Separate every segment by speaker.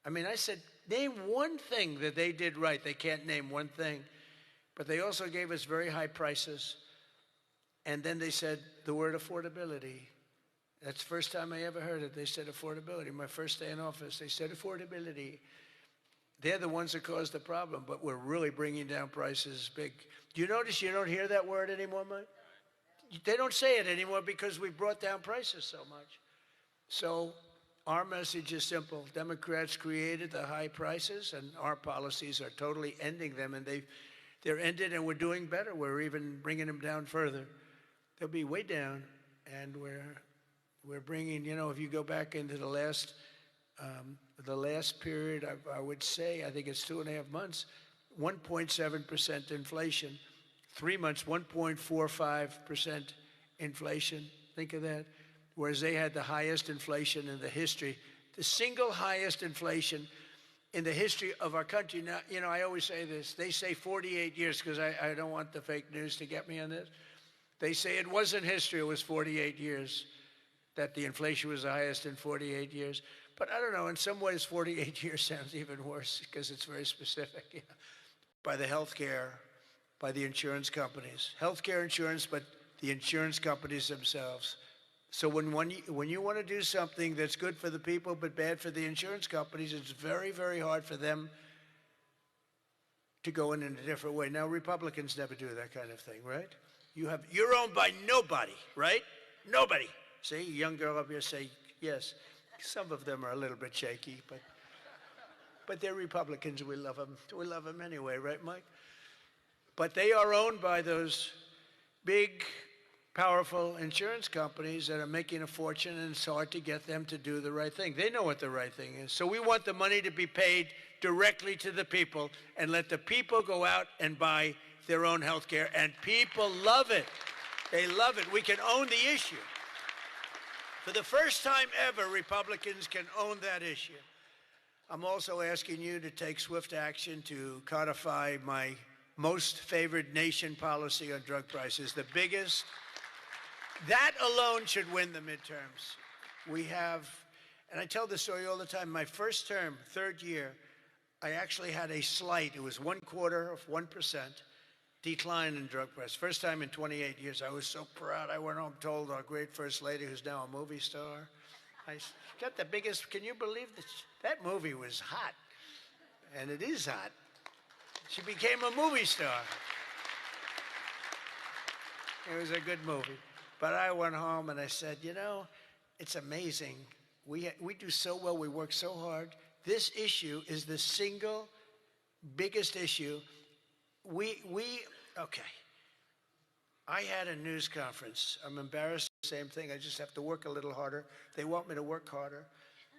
Speaker 1: I mean, I said, name one thing that they did right. They can't name one thing. But they also gave us very high prices. And then they said the word affordability. That's the first time I ever heard it. They said affordability. My first day in office, they said affordability. They're the ones that caused the problem, but we're really bringing down prices big. Do you notice you don't hear that word anymore, Mike? They don't say it anymore because we've brought down prices so much. So our message is simple. Democrats created the high prices, and our policies are totally ending them, and they're ended, and we're doing better. We're even bringing them down further. They'll be way down, and we're bringing, you know, if you go back into the last period, I would say, I think it's 2.5 months, 1.7% inflation. 3 months, 1.45% inflation. Think of that. Whereas they had the highest inflation in the history, the single highest inflation in the history of our country. Now, you know, I always say this. They say 48 years because I don't want the fake news to get me on this. They say it wasn't history, it was 48 years, that the inflation was the highest in 48 years. But I don't know, in some ways 48 years sounds even worse because it's very specific. You know, by the healthcare, by the insurance companies. Healthcare insurance, but the insurance companies themselves. So when you want to do something that's good for the people but bad for the insurance companies, it's very, very hard for them to go in a different way. Now, Republicans never do that kind of thing, right? You're owned by nobody, right? Nobody. See, a young girl up here say yes. Some of them are a little bit shaky, but they're Republicans. We love them. We love them anyway, right, Mike? But they are owned by those big, powerful insurance companies that are making a fortune, and it's hard to get them to do the right thing. They know what the right thing is. So we want the money to be paid directly to the people and let the people go out and buy their own health care, and people love it. They love it. We can own the issue. For the first time ever, Republicans can own that issue. I'm also asking you to take swift action to codify my most favored nation policy on drug prices, the biggest. That alone should win the midterms. We have, and I tell this story all the time, my first term, third year, I actually had a slight, it was 0.25% decline in drug prices. First time in 28 years. I was so proud. I went home, told our great First Lady, who's now a movie star, I got the biggest, can you believe this? That movie was hot, and it is hot. She became a movie star. It was a good movie. But I went home and I said, you know, it's amazing. We do so well. We work so hard. This issue is the single biggest issue. Okay. I had a news conference. I'm embarrassed. Same thing. I just have to work a little harder. They want me to work harder,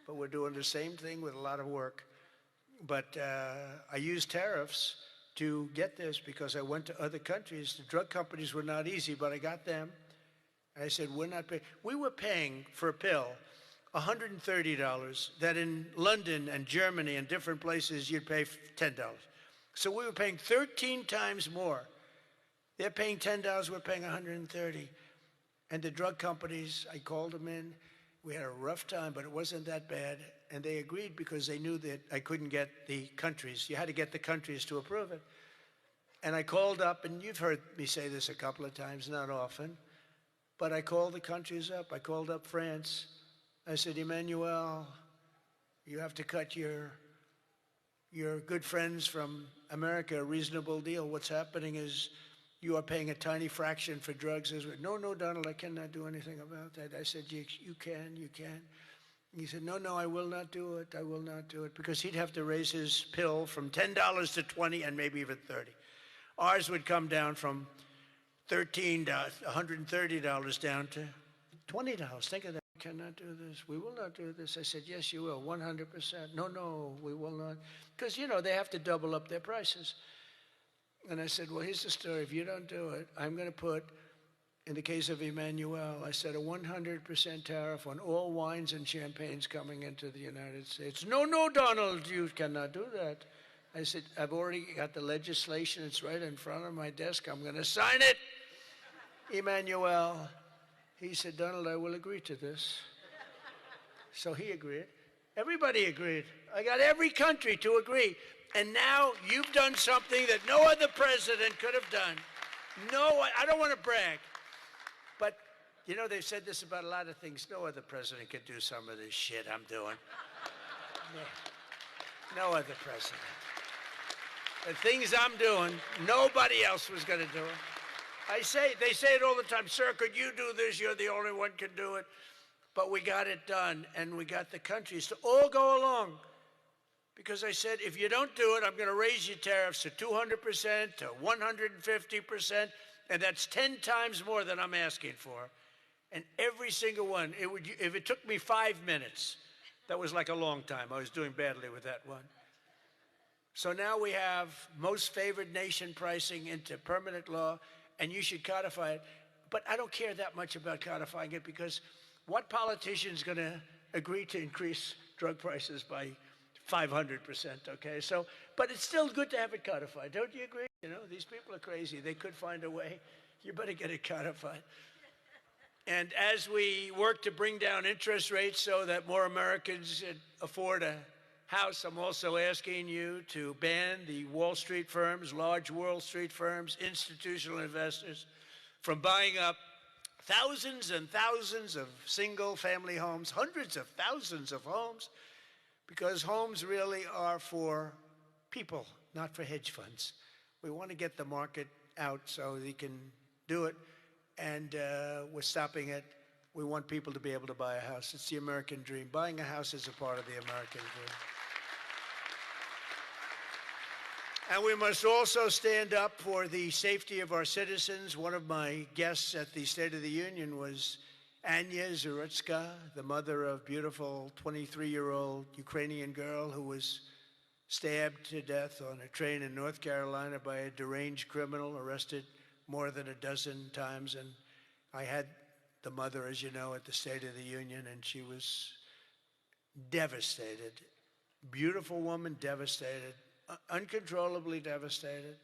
Speaker 1: but we're doing the same thing with a lot of work. But I used tariffs to get this because I went to other countries. The drug companies were not easy, but I got them. I said, we're not paying. We were paying for a pill $130 that in London and Germany and different places you'd pay $10. So we were paying 13 times more. They're paying $10, we're paying $130. And the drug companies, I called them in. We had a rough time, but it wasn't that bad. And they agreed because they knew that I couldn't get the countries. You had to get the countries to approve it. And I called up, and you've heard me say this a couple of times, not often, but I called the countries up. I called up France. I said, Emmanuel, you have to cut your good friends from America a reasonable deal. What's happening is you are paying a tiny fraction for drugs. No, Donald, I cannot do anything about that. I said, you can. He said, no, I will not do it. I will not do it. Because he'd have to raise his pill from $10 to $20 and maybe even $30. Ours would come down from $13, $130 down to $20. Think of that. We cannot do this. We will not do this. I said, yes, you will, 100%. No, we will not. Because, you know, they have to double up their prices. And I said, well, here's the story. If you don't do it, I'm going to put, in the case of Emmanuel, I said a 100% tariff on all wines and champagnes coming into the United States. No, Donald, you cannot do that. I said, I've already got the legislation. It's right in front of my desk. I'm going to sign it. Emmanuel, he said, Donald, I will agree to this. So he agreed. Everybody agreed. I got every country to agree. And now you've done something that no other president could have done. No, I don't want to brag. But, you know, they've said this about a lot of things. No other president could do some of this shit I'm doing. No other president. The things I'm doing, nobody else was going to do it. They say it all the time, sir, could you do this? You're the only one can do it. But we got it done, and we got the countries to all go along. Because I said, if you don't do it, I'm going to raise your tariffs to 200%, to 150%, and that's 10 times more than I'm asking for. And every single one, if it took me 5 minutes, that was like a long time. I was doing badly with that one. So now we have most favored nation pricing into permanent law, and you should codify it. But I don't care that much about codifying it, because what politician is going to agree to increase drug prices by 500%, okay? So, but it's still good to have it codified. Don't you agree? You know, these people are crazy. They could find a way. You better get it codified. And as we work to bring down interest rates so that more Americans afford a house, I'm also asking you to ban the Wall Street firms, large Wall Street firms, institutional investors from buying up thousands and thousands of single-family homes, hundreds of thousands of homes, because homes really are for people, not for hedge funds. We want to get the market out so they can do it, and we're stopping it. We want people to be able to buy a house. It's the American dream. Buying a house is a part of the American dream. And we must also stand up for the safety of our citizens. One of my guests at the State of the Union was Anya Zarutska, the mother of beautiful 23-year-old Ukrainian girl who was stabbed to death on a train in North Carolina by a deranged criminal, arrested more than a dozen times. And I had the mother, as you know, at the State of the Union, and she was devastated. Beautiful woman, devastated, uncontrollably devastated.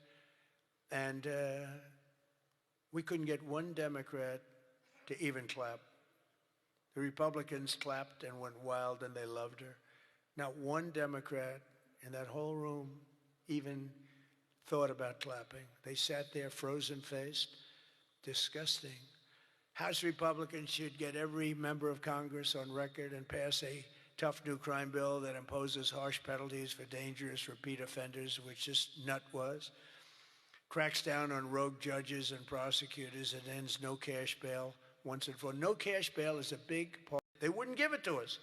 Speaker 1: And we couldn't get one Democrat to even clap. The Republicans clapped and went wild, and they loved her. Not one Democrat in that whole room even thought about clapping. They sat there frozen-faced, disgusting. House Republicans should get every member of Congress on record and pass a tough new crime bill that imposes harsh penalties for dangerous repeat offenders, which this nut was, cracks down on rogue judges and prosecutors, and ends no cash bail once and for all. No cash bail is a big part. They wouldn't give it to us.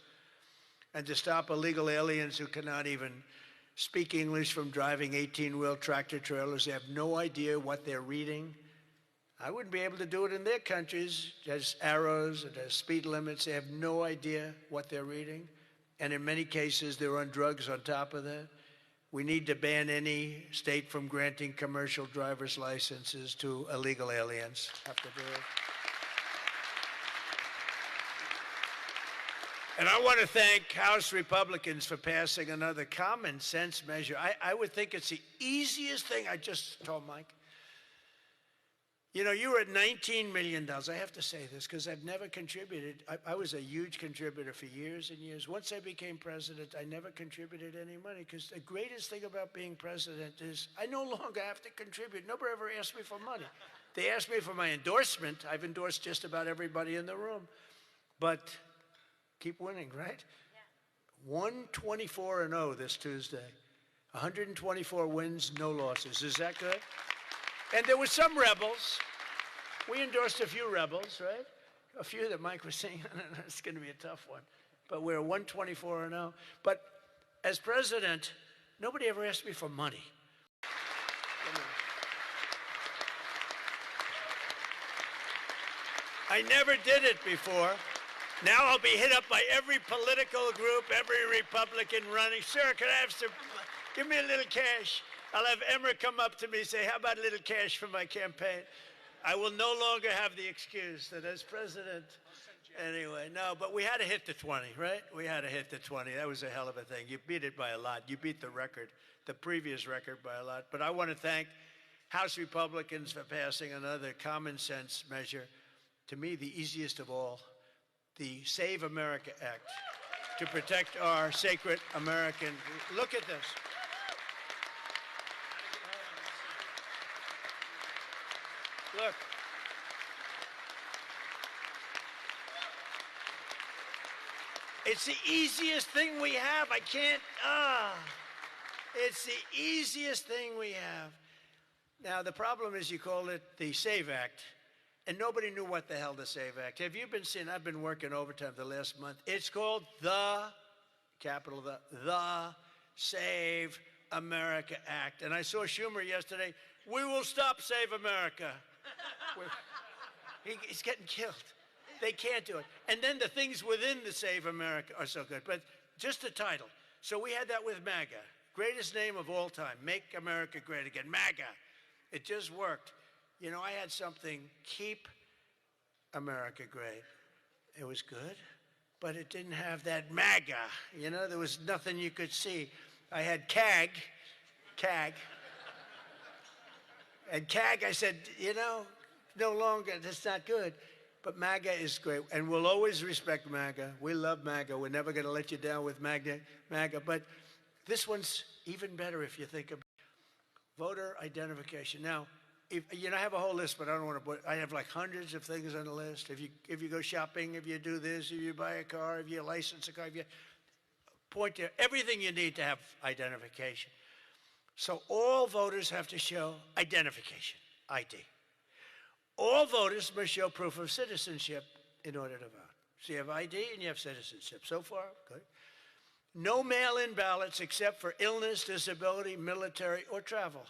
Speaker 1: And to stop illegal aliens who cannot even speak English from driving 18-wheel tractor trailers. They have no idea what they're reading. I wouldn't be able to do it in their countries. There's arrows, and there's speed limits. They have no idea what they're reading. And in many cases, they're on drugs on top of that. We need to ban any state from granting commercial driver's licenses to illegal aliens. Have to do it. And I want to thank House Republicans for passing another common sense measure. I would think it's the easiest thing. I just told Mike. You know, you were at $19 million. I have to say this because I've never contributed. I was a huge contributor for years and years. Once I became president, I never contributed any money, because the greatest thing about being president is I no longer have to contribute. Nobody ever asked me for money. They asked me for my endorsement. I've endorsed just about everybody in the room. But keep winning, right? Yeah. 124-0 this Tuesday. 124 wins, no losses. Is that good? And there were some rebels. We endorsed a few rebels, right? A few that Mike was saying, it's going to be a tough one. But we're 124-0. But as president, nobody ever asked me for money. I never did it before. Now I'll be hit up by every political group, every Republican running. Sir, can I have some, give me a little cash. I'll have Emmer come up to me and say, how about a little cash for my campaign? I will no longer have the excuse that as president, anyway, no, but we had to hit the 20, right? We had to hit the 20. That was a hell of a thing. You beat it by a lot. You beat the record, the previous record by a lot. But I want to thank House Republicans for passing another common sense measure, to me the easiest of all, the Save America Act. to protect our sacred American. Look at this. Look. It's the easiest thing we have. I can't, It's the easiest thing we have. Now, the problem is you call it the SAVE Act, and nobody knew what the hell the SAVE Act. Have you been seeing, I've been working overtime the last month. It's called the, capital the Save America Act. And I saw Schumer yesterday, we will stop Save America. He's getting killed. They can't do it. And then the things within the Save America are so good. But just the title. So we had that with MAGA. Greatest name of all time. Make America Great Again. MAGA. It just worked. You know, I had something, Keep America Great. It was good, but it didn't have that MAGA. You know, there was nothing you could see. I had CAG. And CAG, I said, you know, no longer, that's not good. But MAGA is great, and we'll always respect MAGA. We love MAGA. We're never going to let you down with MAGA. But this one's even better if you think about voter identification. Now, I have a whole list, but I don't want to. I have like hundreds of things on the list. If you go shopping, if you do this, if you buy a car, if you license a car, if you point to everything you need to have identification. So all voters have to show identification, ID. All voters must show proof of citizenship in order to vote. So you have ID and you have citizenship. So far, good. No mail-in ballots except for illness, disability, military, or travel.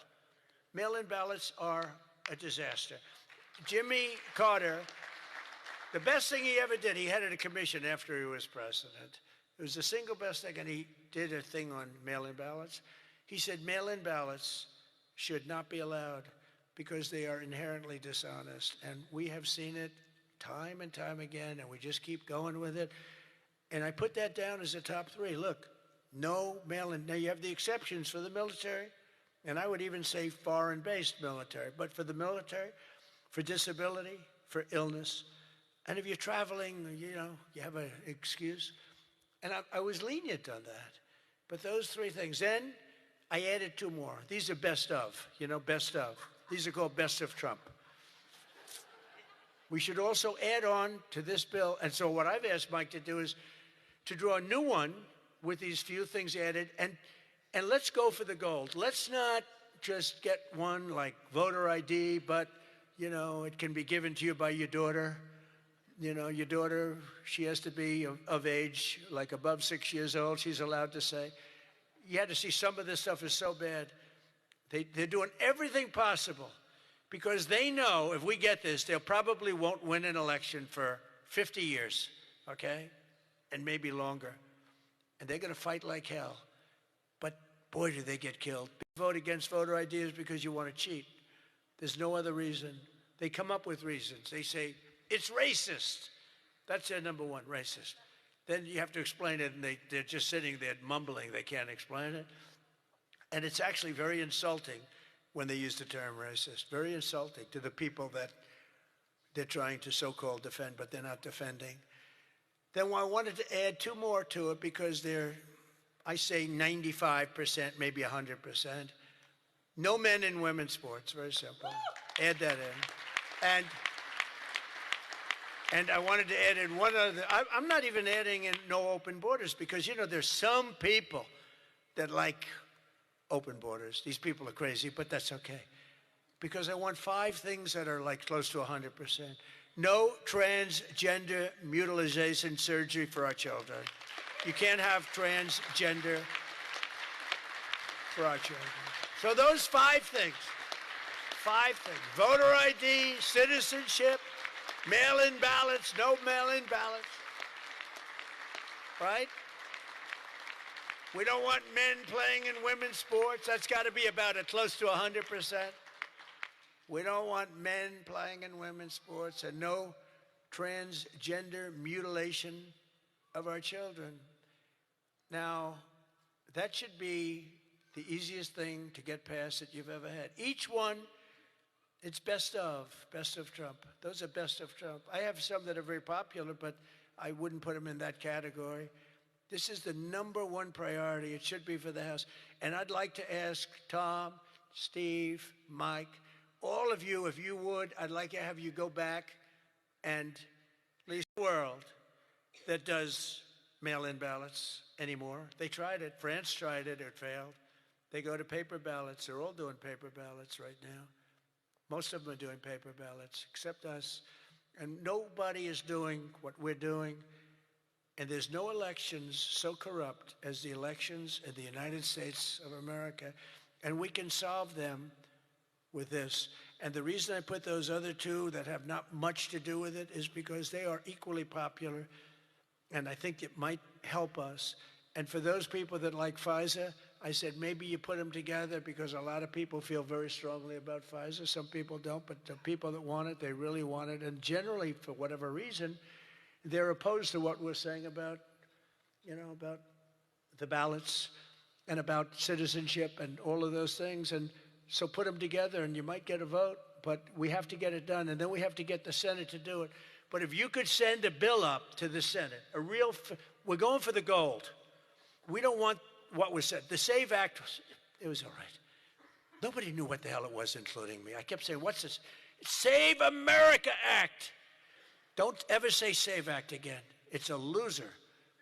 Speaker 1: Mail-in ballots are a disaster. Jimmy Carter, the best thing he ever did, he headed a commission after he was president. It was the single best thing, and he did a thing on mail-in ballots. He said mail-in ballots should not be allowed because they are inherently dishonest. And we have seen it time and time again, and we just keep going with it. And I put that down as a top 3. Look, no mail-in. Now, you have the exceptions for the military, and I would even say foreign-based military. But for the military, for disability, for illness, and if you're traveling, you have an excuse. And I was lenient on that. But those 3 things. Then I added 2 more. These are best of, best of. These are called best of Trump. We should also add on to this bill. And so what I've asked Mike to do is to draw a new one with these few things added. And let's go for the gold. Let's not just get one like voter ID, but, it can be given to you by your daughter. Your daughter, she has to be of age, like above 6 years old, she's allowed to say. You had to see some of this stuff is so bad. They're doing everything possible because they know if we get this, they probably won't win an election for 50 years, okay? And maybe longer. And they're going to fight like hell. But boy, do they get killed. Vote against voter ID is because you want to cheat. There's no other reason. They come up with reasons. They say, it's racist. That's their number one, racist. Then you have to explain it, and they're just sitting there mumbling. They can't explain it. And it's actually very insulting when they use the term racist. Very insulting to the people that they're trying to so-called defend, but they're not defending. Then I wanted to add 2 more to it because they're, I say 95%, maybe 100%. No men in women's sports, very simple. Add that in. And I wanted to add in one other, I'm not even adding in no open borders because, there's some people that like open borders. These people are crazy, but that's okay. Because I want 5 things that are like close to 100%. No transgender mutilation surgery for our children. You can't have transgender for our children. So those 5 things. 5 things. Voter ID, citizenship, mail-in ballots, no mail-in ballots. Right? We don't want men playing in women's sports. That's got to be about close to 100%. We don't want men playing in women's sports and no transgender mutilation of our children. Now, that should be the easiest thing to get past that you've ever had. Each one, it's best of Trump. Those are best of Trump. I have some that are very popular, but I wouldn't put them in that category. This is the #1 priority. It should be for the House. And I'd like to ask Tom, Steve, Mike, all of you, if you would, I'd like to have you go back and lead the world that does mail-in ballots anymore. They tried it. France tried it. It failed. They go to paper ballots. They're all doing paper ballots right now. Most of them are doing paper ballots, except us. And nobody is doing what we're doing. And there's no elections so corrupt as the elections in the United States of America. And we can solve them with this. And the reason I put those other two that have not much to do with it is because they are equally popular. And I think it might help us. And for those people that like FISA, I said maybe you put them together because a lot of people feel very strongly about FISA. Some people don't, but the people that want it, they really want it. And generally, for whatever reason, they're opposed to what we're saying about, about the ballots and about citizenship and all of those things. And so put them together and you might get a vote, but we have to get it done. And then we have to get the Senate to do it. But if you could send a bill up to the Senate, we're going for the gold. We don't want what was said. The SAVE Act, it was all right. Nobody knew what the hell it was, including me. I kept saying, what's this? Save America Act. Don't ever say SAVE Act again. It's a loser.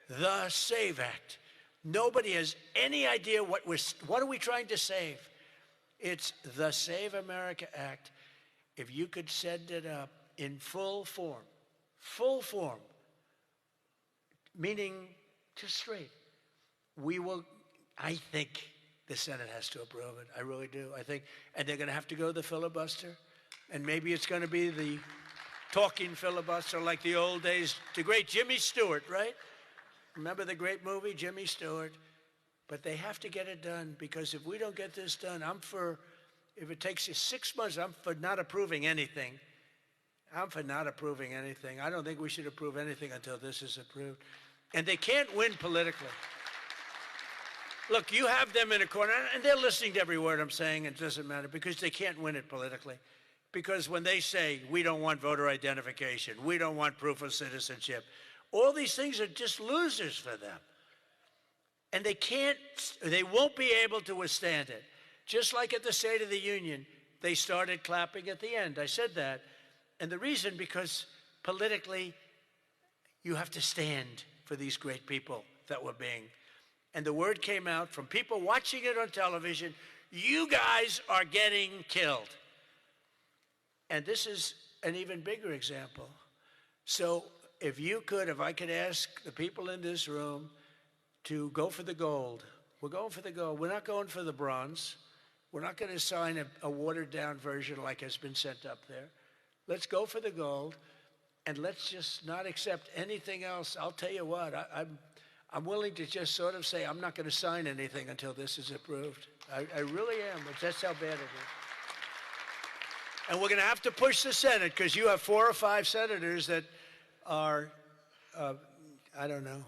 Speaker 1: The SAVE Act. Nobody has any idea what are we trying to save. It's the Save America Act. If you could send it up in full form, meaning just straight, I think the Senate has to approve it. I really do. I think, and they're going to have to go the filibuster, and maybe it's going to be the talking filibuster like the old days. The great Jimmy Stewart, right? Remember the great movie, Jimmy Stewart? But they have to get it done, because if we don't get this done, if it takes you 6 months, I'm for not approving anything. I'm for not approving anything. I don't think we should approve anything until this is approved. And they can't win politically. Look, you have them in a corner, and they're listening to every word I'm saying, and it doesn't matter, because they can't win it politically. Because when they say, we don't want voter identification, we don't want proof of citizenship, all these things are just losers for them. And they won't be able to withstand it. Just like at the State of the Union, they started clapping at the end. I said that. And the reason, because politically, you have to stand for these great people that were being. And the word came out from people watching it on television, you guys are getting killed. And this is an even bigger example. So if I could ask the people in this room to go for the gold. We're going for the gold. We're not going for the bronze. We're not going to sign a watered-down version like has been sent up there. Let's go for the gold, and let's just not accept anything else. I'll tell you what, I'm willing to just sort of say I'm not going to sign anything until this is approved. I really am. That's how bad it is. And we're going to have to push the Senate, because you have 4 or 5 senators that are, I don't know,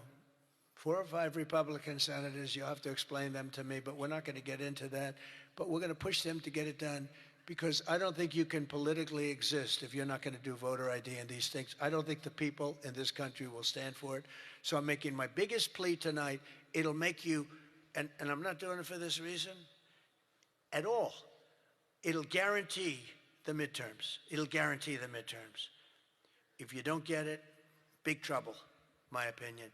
Speaker 1: 4 or 5 Republican senators. You'll have to explain them to me, but we're not going to get into that. But we're going to push them to get it done, because I don't think you can politically exist if you're not going to do voter ID and these things. I don't think the people in this country will stand for it. So I'm making my biggest plea tonight. It'll make you, and I'm not doing it for this reason at all. It'll guarantee the midterms. It'll guarantee the midterms. If you don't get it, big trouble, my opinion.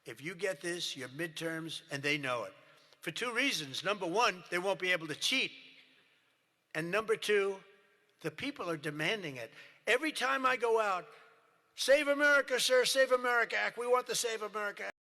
Speaker 1: If you get this, your midterms, and they know it. For 2 reasons. Number 1, they won't be able to cheat. And number 2, the people are demanding it. Every time I go out, Save America, sir, Save America Act. We want the Save America Act.